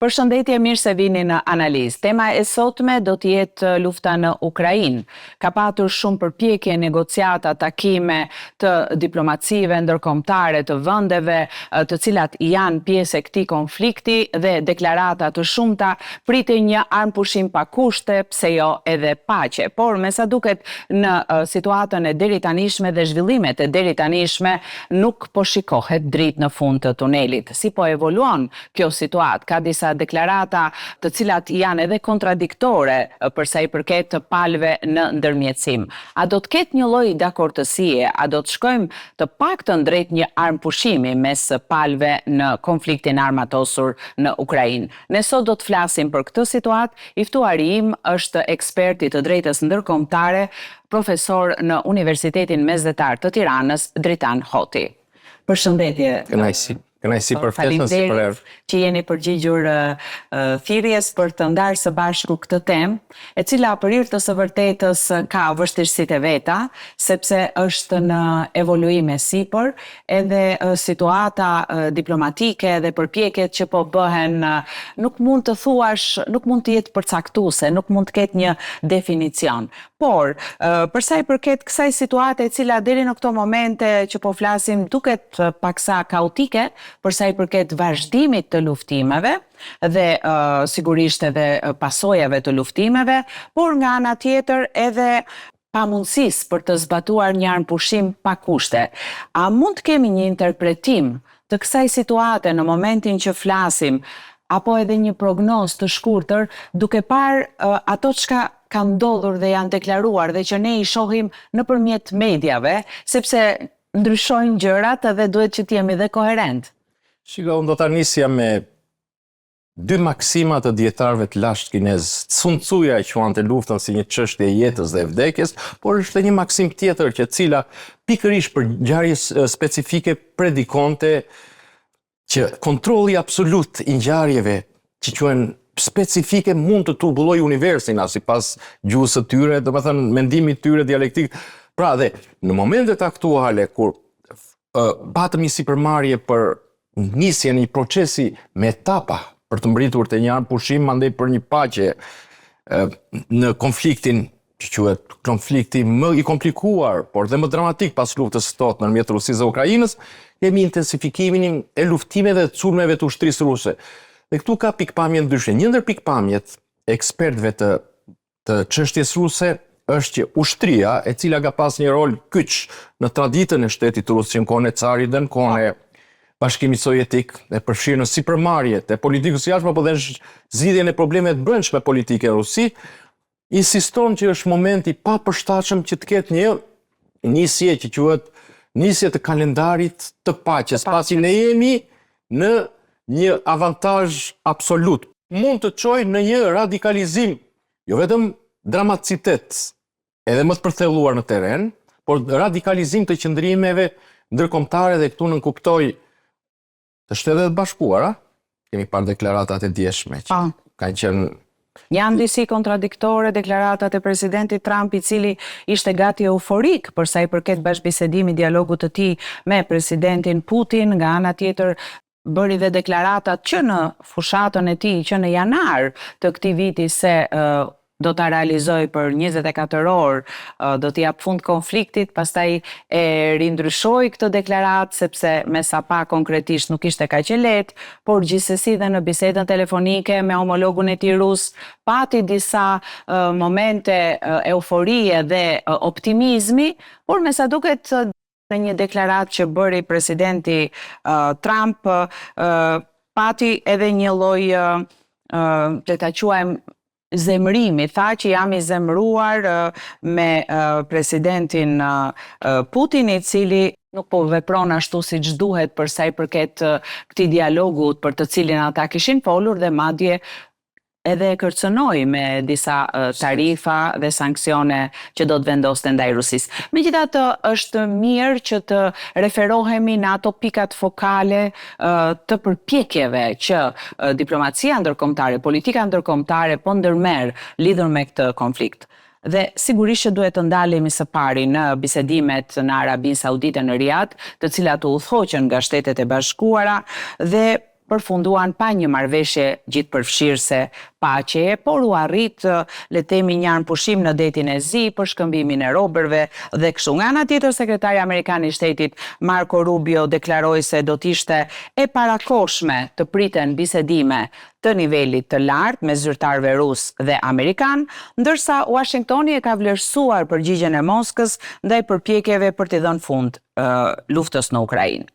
Përshëndetje, mirë se vini në analizë. Tema e sotme do të jetë lufta në Ukrainë. Ka patur shumë përpjekje, negociata, takime të diplomacive ndërkombëtare të vendeve të cilat janë pjesë e këtij konflikti dhe deklarata të shumta pritin një armpushim pa kushte, pse jo edhe paqe. Por me sa duket në situatën e deri tanishme dhe zhvillimet e deri tanishme nuk po shikohet dritë në fund të tunelit. Si po evoluon kjo situatë? Ka disa deklarata të cilat janë edhe kontradiktore për sa i përket të palëve në ndërmjetësim. A do të ketë një lloj dakordësie, a do të shkojmë të paktën drejt një armpushimi mes palëve në konfliktin armatosur në Ukrainë? Ne sot do të flasim për këtë situatë. I ftuari im është eksperti të drejtës ndërkombëtare, profesor në Universitetin Mesdhetar të Tiranës, Dritan Hoti. Përshëndetje. Kënaqësi për festën si për erë. Që jeni përgjigjur thirrjes për të ndarë së bashku këtë temë, e cila për hir të së vërtetës ka vështirësitë e veta, sepse është në evoluim e sipër, edhe situata diplomatike dhe përpjekjet që po bëhen nuk mund të thuash, nuk mund të jetë përcaktuese, nuk mund të ketë një definicion. Por, për sa i përket kësaj situate e cila deri në këto momente që po flasim duket paksa kaotike, për sa i përket vazhdimit të luftimeve dhe sigurisht edhe pasojave të luftimeve, por nga ana tjetër edhe pamundësisë për të zbatuar një armpushim pa kushte. A mund të kemi një interpretim të kësaj situate në momentin që flasim, apo edhe një prognozë të shkurtër, duke parë ato çka ka ndodhur dhe janë deklaruar dhe që ne i shohim nëpërmjet mediave, sepse ndryshojnë gjërat edhe duhet që të jemi dhe koherent. Shiko, unë do ta nisja me dy maksima të dietarëve të lashtë kinez. Sun Tzuja e quante luftën si një çështje e jetës dhe vdekjes, por është edhe një maksim tjetër që cila pikërisht për ngjarje specifike predikonte që kontrolli absolut i ngjarjeve që quhen specifike mund të turbullojë universin, sipas gjuhës së tyre, domethënë mendimit tyre dialektik. Pra dhe në momentet aktuale kur patëm një sipërmarrje për nisjen e një procesi me etapa për të mbërritur te një armpushim, mandej për një paqe në konfliktin që quhet konflikti më i komplikuar, por dhe më dramatik pas luftës së totë ndërmjet Rusisë dhe Ukrainës, kemi intensifikimin e luftimeve dhe sulmeve të ushtrisë ruse. Dhe këtu ka pikpamje ndryshe. Një ndër pikpamjet e ekspertëve të çështjes ruse është që ushtria, e cila ka pas një rol kyç në traditën e shtetit rus që në kohën e carit dhe në kohën e Bashkimit Sovjetik, dhe përfshirë në sipërmarrjet e politikës së jashtme, apo dhe zgjidhjen e problemeve të brendshme politike në Rusi, insiston që është momenti pa përshtatshëm që të ketë një nisje që quhet nisje të kalendarit të paqes, pasi ne jemi në një avantazh absolut. Mund të çojë në një radikalizim, jo vetëm dramatitet, edhe më të përthelluar në terren, por radikalizim të qëndrimeve ndërkombëtare, dhe këtu nënkuptoj të Shtetet Bashkuara. Kemi parë deklaratat e dieshme që kanë qenë. Janë disi kontradiktore deklaratat e presidentit Trump, i cili ishte gati euforik për sa i përket bashkëbisedimit, dialogut të tij me presidentin Putin. Nga ana tjetër bëri dhe deklaratat që në fushatën e tij që në janar të këtij viti se do ta realizoj për 24 orë, do t'i jap fund konfliktit, pastaj e rindryshoi këtë deklaratë sepse me sa pa konkretisht nuk ishte kaq e lehtë, por gjithsesi dhe në bisedën telefonike me homologun e tij rus pati disa momente euforie dhe optimizmi, por me sa duket në një deklaratë që bëri presidenti Trump pati edhe një lloj le ta quajmë zemrimi, tha që jam i zemruar me presidentin Putin, i cili nuk po vepron ashtu siç duhet për sa i përket këtij dialogut për të cilin ata kishin folur, dhe madje edhe kërcënoi me disa tarifa dhe sanksione që do të vendoste ndaj Rusisë. Megjithatë, është mirë që të referohemi në ato pikat fokale të përpjekjeve që diplomacia ndërkombëtare, politika ndërkombëtare po ndërmerr lidhur me këtë konflikt. Dhe sigurisht që duhet të ndalemi së pari në bisedimet në Arabinë Saudite në Riyadh, të cilat u udhëhoqën nga Shtetet e Bashkuara, dhe përfunduan pa një marrëveshje gjithëpërfshirëse paqeje, por u arrit le të themi një armpushim në detin e Zi për shkëmbimin e robërve dhe kështu. Nga ana tjetër, sekretari amerikan i shtetit Marco Rubio deklaroi se do të ishte e parakoshme të priten bisedime të nivelit të lartë me zyrtarëve rus dhe amerikan, ndërsa Washingtoni e ka vlerësuar përgjigjen e Moskës ndaj përpjekjeve për t'i dhënë fund luftës në Ukrainë.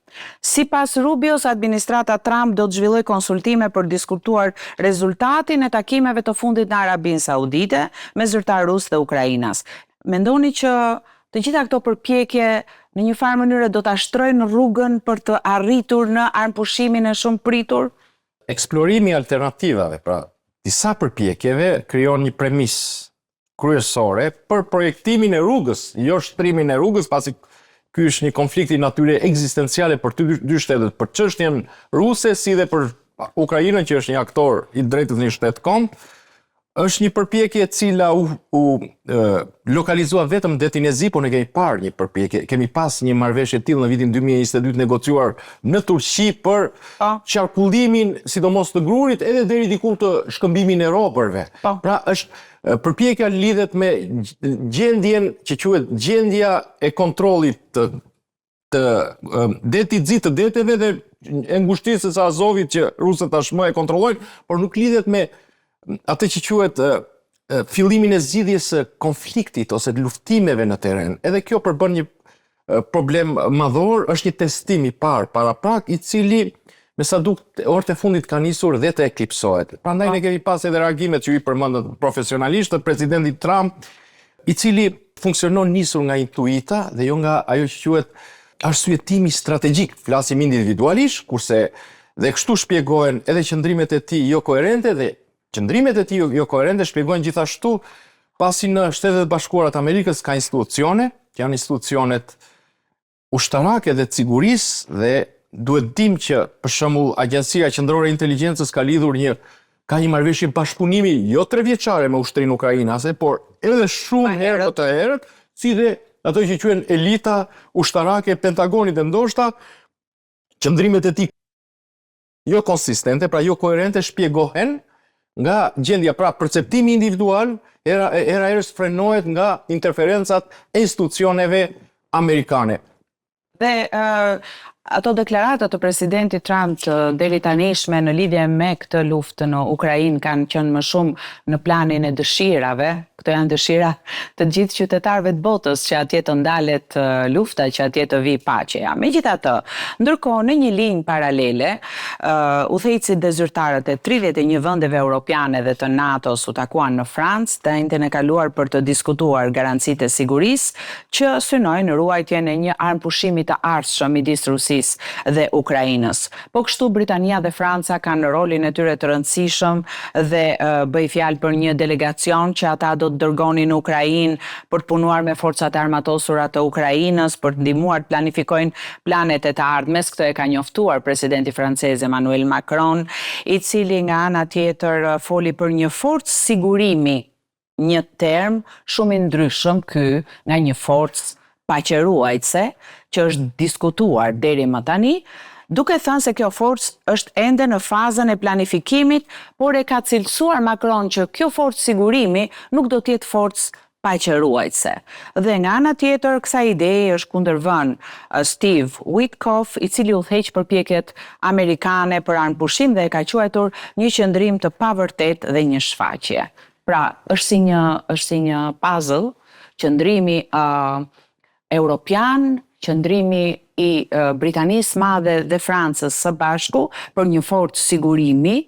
Sipas Rubios, administrata Trump do të zhvillojë konsultime për diskutuar rezultatin e takimeve të fundit në Arabinë Saudite me zyrtar rus dhe ukrainas. Mendoni që të gjitha këto përpjekje në një farë mënyrë do ta shtrojnë rrugën për të arritur në armpushimin e shumë pritur? Eksplorimi i alternativave, pra disa përpjekjeve krijon një premis kryesore për projektimin e rrugës, jo shtrimin e rrugës, pasi ky është një konflikt i natyre ekzistenciale për dy shtetet, për çështjen ruse si dhe për Ukrainën që është një aktor i drejtës në një shtet kombë. Është një përpjekje e cila u lokalizua vetëm detin e Zi, por ne kemi parë një përpjekje, kemi pas një marrëveshje të tillë në vitin 2022 negociuar në Turqi për qarkullimin, sidomos të grurit, edhe deri diku të shkëmbimin e robërve. Pra është përpjekja lidhet me gjendjen që quhet gjendja e kontrollit të detit Zi, të deteve dhe e ngushtisë së Azovit që rusët tashmë e kontrollojnë, por nuk lidhet me atë që quhet fillimin e zgjidhjes së konfliktit ose të luftimeve në terren. Edhe kjo përbën një problem madhor, është një testim i parë para prak, i cili me sa duket orët e fundit ka nisur dhe të eklipsohet. Prandaj ne kemi pas edhe reagimet që i përmendën profesionalisht të presidentit Trump, i cili funksionon nisur nga intuita dhe jo nga ajo që quhet arsyetimi strategjik. Flasim individualisht, kurse dhe kështu shpjegohen edhe qëndrimet e tij jo koherente dhe qëndrimet e tij jo koherente shpjegojnë gjithashtu pasi në Shtetet Bashkuara të Amerikës ka institucione, që janë institucionet ushtarake dhe të sigurisë dhe duhet dim që për shembull Agjencia Qendrore e Inteligjencës ka një marrëveshje bashkëpunimi jo 3 vjeçare me ushtrinë ukrainase, por edhe shumë herë të herët, si dhe ato që quhen elita ushtarake e Pentagonit dhe ndoshta qëndrimet e tij jo konsistente, pra jo koherente shpjegohen nga gjendja, pra perceptimi individual herës frenohet nga interferencat e institucioneve amerikane. Dhe ato deklaratat të presidentit Trump deri tanishme në lidhje me këtë luftë në Ukrainë kanë qenë më shumë në planin e dëshirave. Këto janë dëshira të gjithë qytetarëve të botës që atje të ndalet lufta, që atje të vi paqeja. Megjithatë, ndërkohë në një linjë paralele, udhëheqësit dhe zyrtarët e 31 vendeve europiane dhe të NATO-s u takuan në Francë ditën e kaluar për të diskutuar garancitë e sigurisë që synojnë ruajtjen e një armpushimi të ardhshëm midis Rusisë dhe Ukrainës. Po kështu Britania dhe Franca kanë rolin e tyre të rëndësishëm dhe bëj fjalë për një delegacion që ata do të dërgonin në Ukrainë për të punuar me forcat armatosura të Ukrainës, për të ndihmuar të planifikojnë planet e të ardhmes. Këtë e ka njoftuar presidenti francez Emmanuel Macron, i cili nga ana tjetër foli për një forcë sigurimi, një term shumë i ndryshëm ky nga një forcë paqëruajtëse që është diskutuar deri më tani, duke thënë se kjo forcë është ende në fazën e planifikimit, por e ka cilësuar Macron që kjo forcë sigurimi nuk do të jetë forcë paqëruajtëse. Dhe nga ana tjetër kësaj ideje është kundërvënë Steve Witkoff, i cili udhëheq përpjekjet amerikane për armpushim dhe e ka quajtur një qëndrim të pavërtet dhe një shfaqje. Pra, është si një puzzle, qëndrimi europian, qëndrimi i Britanisë Madhe dhe Francës së bashku për një forcë sigurimi.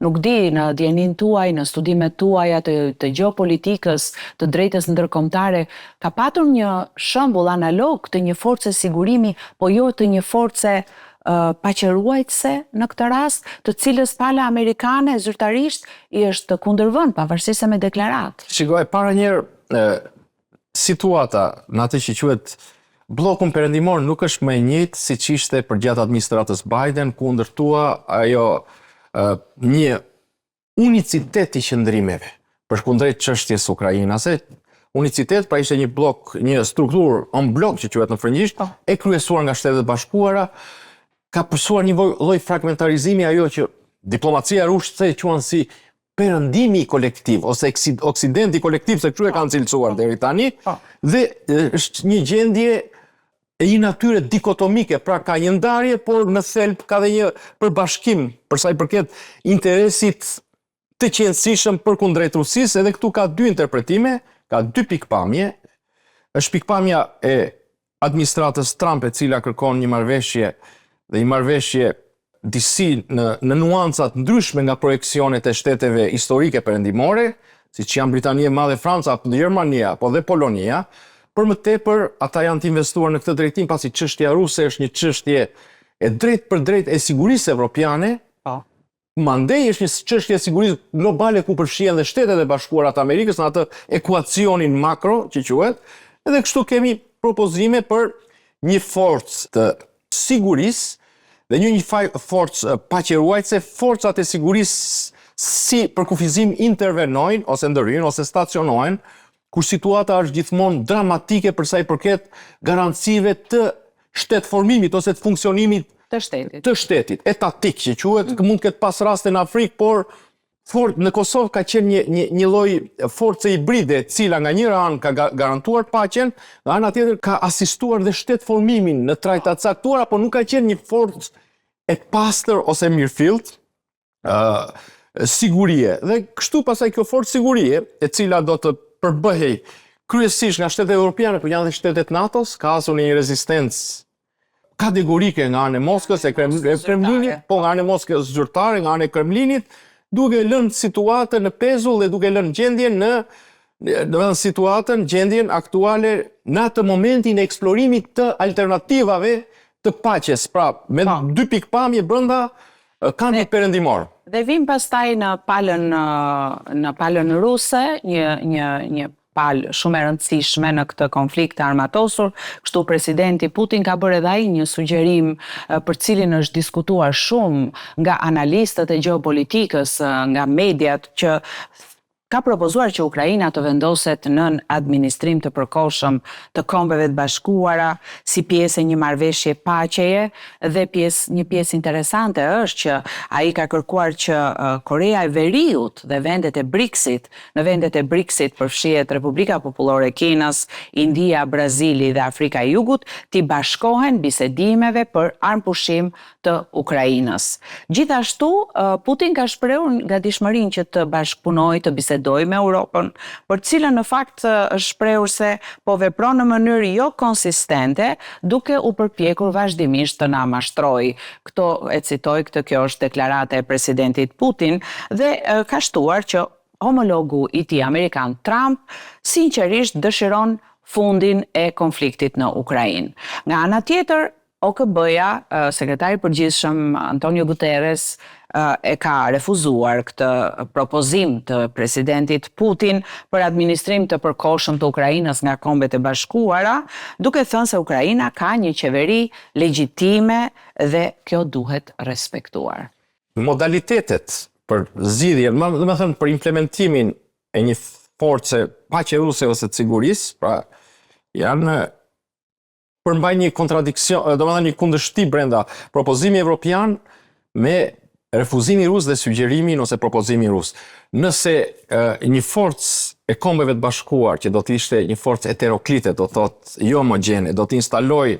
Nuk di në djenin tuaj, në studimet tuaja të gjeopolitikës, të drejtës ndërkombëtare, ka patur një shembull analog të një force sigurimi, po jo të një force paqëruajtëse në këtë rast, të cilës pala amerikane zyrtarisht i është kundërvënë pavarësisht se me deklaratë. Shikoj, para njerë situata në atë që quhet bllokun perëndimor nuk është më e njëjtë siç ishte përgjatë administratës Biden, ku ndërtua ajo një unicitet i qëndrimeve përkundrejt çështjes ukrainase. Unicitet pra ishte një blok, një strukturë on blok që quhet në frëngjisht, e kryesuar nga Shtetet Bashkuara, ka pësuar një lloj fragmentarizimi ajo që diplomacia ruse quan si perëndimi kolektiv ose oksidenti kolektiv, se kështu e kanë cilësuar deri tani, dhe është një gjendje e një natyre dikotomike, pra ka një ndarje, por në thelb ka dhe një përbashkim për sa i përket interesit të qëndësishëm përkundrejt Rusisë, edhe këtu ka dy interpretime, ka dy pikpamje. Është pikpamja e administratës Trump, e cila kërkon një marrëveshje dhe një marrëveshje disi në nuancat ndryshme nga projekcionet e shteteve historike perëndimore, siç janë Britania e Madhe, Franca, Gjermania, po dhe Polonia. Për më tepër, ata janë të investuar në këtë drejtim, pasi çështja ruse është një çështje e drejtë për drejtë e sigurisë evropiane. Mandej është një çështje e sigurisë globale ku përfshihen dhe Shtetet e Bashkuara të Amerikës në atë ekuacionin makro që quhet, edhe kështu kemi propozime për një forcë të sigurisë dhe një forcë paqëruajtëse. Forcat e sigurisë si për kufizim intervenojnë ose ndërhyjnë ose stacionojnë kur situata është gjithmonë dramatike për sa i përket garancive të shtetformimit ose të funksionimit të shtetit, etatik që quhet, mund të ketë pas raste në Afrikë, por në Kosovë ka qenë një lloj force hibride, e cila nga njëra anë ka garantuar paqen, nga ana tjetër ka asistuar dhe shtetformimin në trajta të caktuara, por nuk ka qenë një forcë e pastër ose mirëfillt sigurie. Dhe kështu pastaj kjo forcë sigurie, e cila do të përbëhej kryesisht nga shtetet evropiane, por janë dhe shtetet NATO-s, ka asur një rezistencë kategorike nga anë e Moskës, e Kremlinit, po nga anë e Moskës zyrtare, nga anë e Kremlinit, duke lënë situatën në pezull dhe duke lënë gjendjen aktuale në atë momentin e eksplorimit të alternativave të paqes. Pra, me dy pikpamje brenda kantit perëndimor. Dhe vim pastaj në palën ruse, një palë shumë e rëndësishme në këtë konflikt armatosur. Kështu presidenti Putin ka bërë edhe ai një sugjerim për cilin është diskutuar shumë nga analistët e gjeopolitikës, nga mediat, që ka propozuar që Ukraina të vendoset në administrim të përkohshëm të Kombeve të Bashkuara si pjesë e një marrëveshje paqeje, dhe një pjesë interesante është që ai ka kërkuar që Korea e Veriut dhe vendet e BRICS-it, në vendet e BRICS-it përfshihet Republika Popullore e Kinës, India, Brazili dhe Afrika e Jugut, t'i bashkohen bisedimeve për armpushim të Ukrainës. Gjithashtu, Putin ka shprehur gatishmërinë që të bashkëpunojë, të bisedojë me Europën, për cilën në fakt është shprehur se po vepron në mënyrë jo konsistente, duke u përpjekur vazhdimisht të na mashtrojë. Këto e citoj, kjo është deklarata e presidentit Putin, dhe ka shtuar që homologu i tij amerikan Trump sinqerisht dëshiron fundin e konfliktit në Ukrainë. Nga ana tjetër, OKB-ja, sekretari i përgjithshëm Antonio Guterres e ka refuzuar këtë propozim të presidentit Putin për administrim të përkohshëm të Ukrainës nga Kombet e Bashkuara, duke thënë se Ukraina ka një qeveri legjitime dhe kjo duhet respektuar. Modalitetet për zgjidhjen, do të thënë për implementimin e një force paqe ruse ose të sigurisë, pra janë përmbaj një kontradiksion, do të thënë një kundërshtim brenda propozimit evropian me refuzimin rus dhe sugjerimin ose propozimin rus. Nëse një forcë e Kombeve të Bashkuar, që do të ishte një forcë heteroklite, do thotë jo homogjene, do të instaloj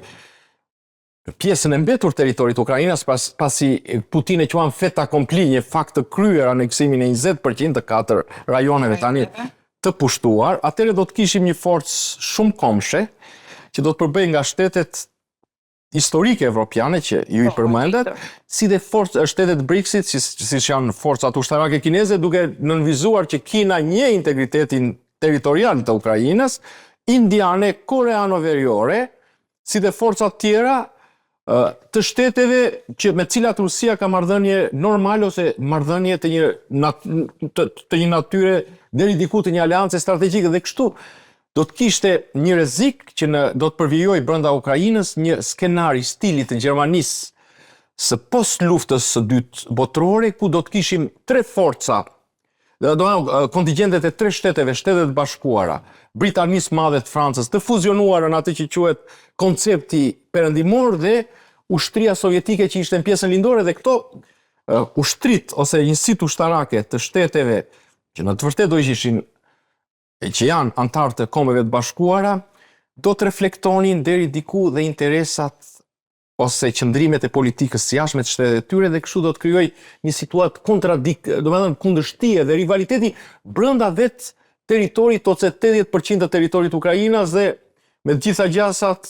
pjesën e mbetur territorit të Ukrainës, pasi Putin e quan fait accompli, një fakt të kryer, aneksimin e 20% të 4 rajoneve tani të pushtuar, atëherë do të kishim një forcë shumë komshe, që do të përbëjë nga shtetet historike evropiane që ju i përmendet, si dhe shtetet BRICS-it, si janë forcat ushtarake kineze, duke nënvizuar që Kina njeh integritetin territorial të Ukrainës, indiane, koreano-veriore, si dhe forcat tjera të shteteve me cilat Rusia ka marrëdhënie normale ose marrëdhënie të një natyre deri diku të një aleance strategjike, dhe kështu do të kishte një rrezik që do të përvijojë brenda Ukrainës një skenar i stilit të Gjermanisë së post luftës së dytë botërore, ku do të kishim 3 forca, kontingjentet e 3 shteteve, Shtetet e Bashkuara, Britanisë Madhe të Francës, të fuzionuara në atë që quhet koncepti perëndimor, dhe ushtria sovjetike që ishte në pjesën lindore dhe këto ushtrit ose njësit ushtarake të shteteve që në të vërtet do ishin që janë antarë të Kombeve të Bashkuara, do të reflektonin deri diku dhe interesat ose qëndrimet e politikës së jashtme të shtetet e tyre dhe kështu do të krijoj një situatë domethënë kundërshtie dhe rivaliteti brenda vetë territorit ose 80% të territorit Ukrainas dhe me të gjitha gjasat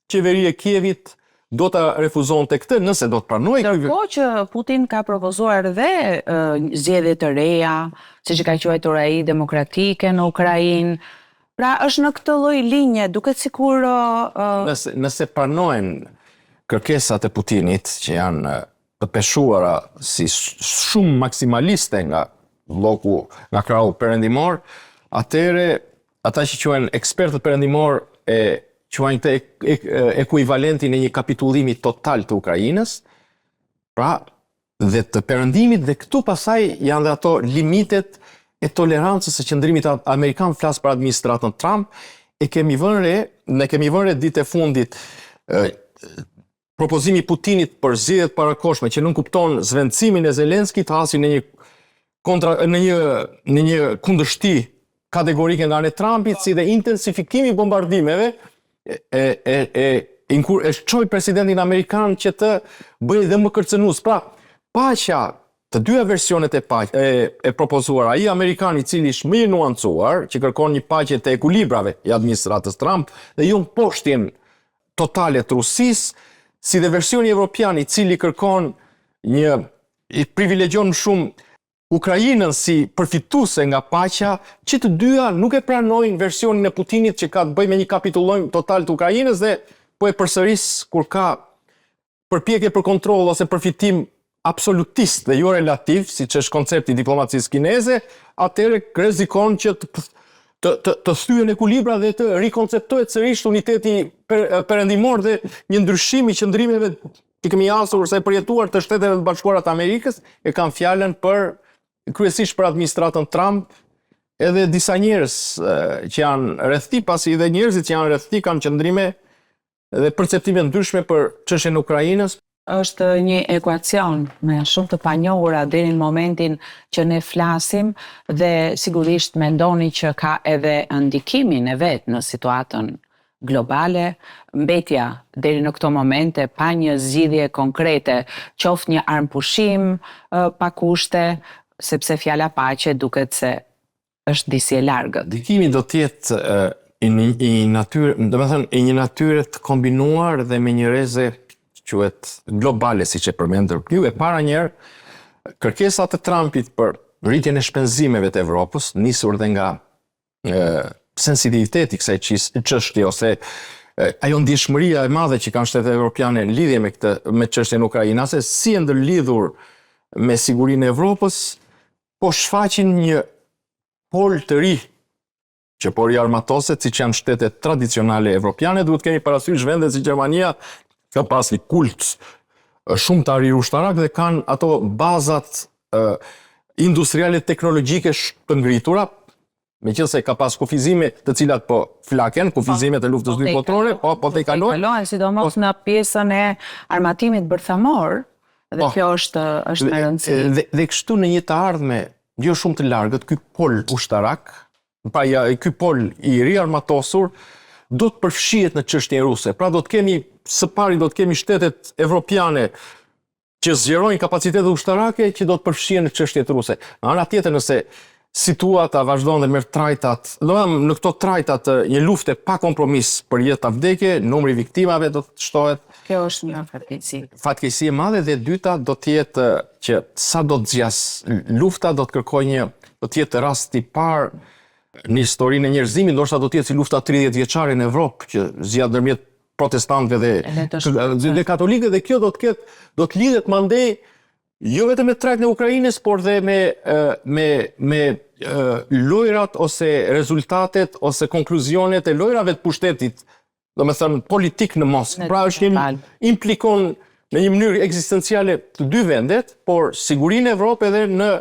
qeveria e Kievit do ta refuzonte këtë nëse do të pranojë. Ndërkohë që Putin ka propozuar dhe zgjedhje të reja, siç e ka quajtur ai demokratike në Ukrainë. Pra është në këtë lloj linje, duket sikur nëse pranohen kërkesat e Putinit që janë të peshuara si shumë maksimaliste nga bloku nga krahu perëndimor, atëre ata që quhen ekspertët perëndimor e quajnë këtë ekuivalentin e një kapitullimi total të Ukrainës, pra dhe të perëndimit dhe këtu pasaj janë dhe ato limitet e tolerancës së qëndrimit amerikan, flas për administratën Trump, ne kemi vënë re ditë e fundit propozimi Putinit për zgjedhjet parakohshme që nuk kupton zvendësimin e Zelenskit hasin në një kundërshti kategorike nga ana e Trumpit, si dhe intensifikimi i bombardimeve e çoi presidentin amerikan që të bëjë dhe më kërcënues. Pra, paqja të dyja versionet e propozuara, ai amerikan i cili është më i nuancuar, që kërkon një paqe të ekuilibrave i administratës Trump dhe jo mposhtjen totale të Rusisë, si dhe versioni evropian i cili kërkon i privilegjon shumë Ukrainën si përfituese nga paqja, që të dyja nuk e pranojnë versionin e Putinit që ka të bëjë me një kapitullim total të Ukrainës dhe po e përsëris kur ka përpjekje për kontroll ose përfitim absolutist dhe jo relativ, siç është koncepti i diplomacisë kineze, atëherë rrezikon që të thyen ekuilibra dhe të rikonceptohet sërish uniteti perëndimor dhe një ndryshim i qëndrimeve që kemi hasur ose përjetuar të Shteteve të Bashkuara të Amerikës, e kanë fjalën kryesisht për administratën Trump, edhe disa njerëz që janë rreth tij, pasi edhe njerëzit që janë rreth tij kanë qëndrime dhe perceptime ndryshme për çështjen e Ukrainës. Është një ekuacion me shumë të panjohura deri në momentin që ne flasim dhe sigurisht mendoni që ka edhe ndikimin e vet në situatën globale, mbetja deri në këto momente pa një zgjidhje konkrete, qoftë një armpushim pa kushte, sepse fjala paqe duket se është disi e largët. Ndikimi do të jetë i një natyre të kombinuar dhe me një reze quhet globale, siç e përmendër ju. E para njerë, kërkesat e Trumpit për rritjen e shpenzimeve të Evropës, nisur dhe nga sensitiviteti kësaj çështje ose ajo ndjeshmëria e madhe që kanë shtetet evropiane në lidhje me çështjen ukrainase, si e ndërlidhur me sigurinë e Evropës, po shfaqin një pol të ri që po riarmatoset, siç janë shtetet tradicionale evropiane, duhet kemi parasysh vende si Gjermania ka pas një kult shumë të arir ushtarak dhe kanë ato bazat industriale teknologjike të ngritura, meqense ka pas kufizime të cilat po flaken, kufizimet e luftës dytë botërore, po te kalojnë, sidomos në pjesën e armatimit bërthamor, dhe kjo është me rëndësi. Dhe kështu në një të ardhme jo shumë të largët, ky pol ushtarak, pra ky pol i riarmatosur, do të përfshihet në çështjen ruse. Pra së pari do të kemi shtetet evropiane që zgjerojnë kapacitetet ushtarake që do të përfshihen në çështjet ruse. Në ana tjetër, nëse situata vazhdon dhe merr trajtat, në këto trajtat një lufte pa kompromis për jetë ta vdekje, numri i viktimave do të shtohet. Kjo është një fatkeqësi. Fatkeqësi e madhe dhe dyta do të jetë që sa do të zgjas lufta do të kërkojë do të jetë rast i parë në historinë e njerëzimit, ndoshta do të jetë si lufta 30 vjeçare në Evropë që zgjat ndërmjet protestantëve dhe katolikëve, dhe kjo do të lidhet mandej jo vetëm me trajtin e Ukrainës, por dhe me lojrat ose rezultatet ose konkluzionet e lojrave të pushtetit, domethënë politik në Moskë. Pra implikon në një mënyrë ekzistenciale të dy vendet, por sigurinë e Evropës edhe në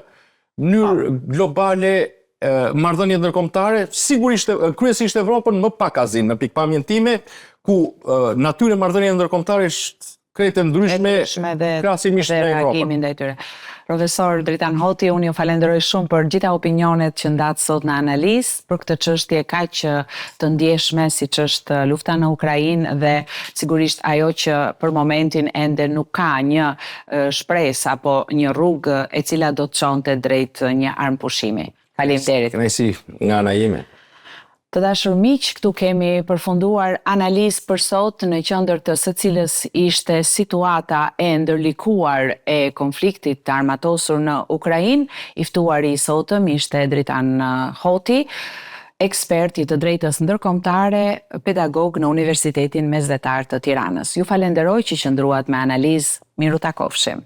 mënyrë globale marrëdhënie ndërkombëtare, sigurisht kryesisht Evropën më pak azin në pikpamjen time, ku natyra e marrëdhënieve ndërkombëtare krete ndryshme dhe krahasimisht me Evropën. reagimin ndaj tyre. Profesor Dritan Hoti, unë ju falenderoj shumë për gjitha opinionet që ndatë sot në analizë për këtë çështje kaq të ndjeshme siç është lufta në Ukrainë dhe sigurisht ajo që për momentin ende nuk ka një shpresë apo një rrugë e cila do të çonte drejt një armpushimi. Faleminderit. Kënaqësi nga ana ime. Të dashur miq, këtu kemi përfunduar analizë për sot në qendër të së cilës ishte situata e ndërlikuar e konfliktit të armatosur në Ukrainë. I ftuari i sotëm ishte Dritan Hoti, ekspert i të drejtës ndërkombëtare, pedagog në Universitetin Mesdhetar të Tiranës. Ju falenderoj që qëndruat me analizë. Miru takofshim.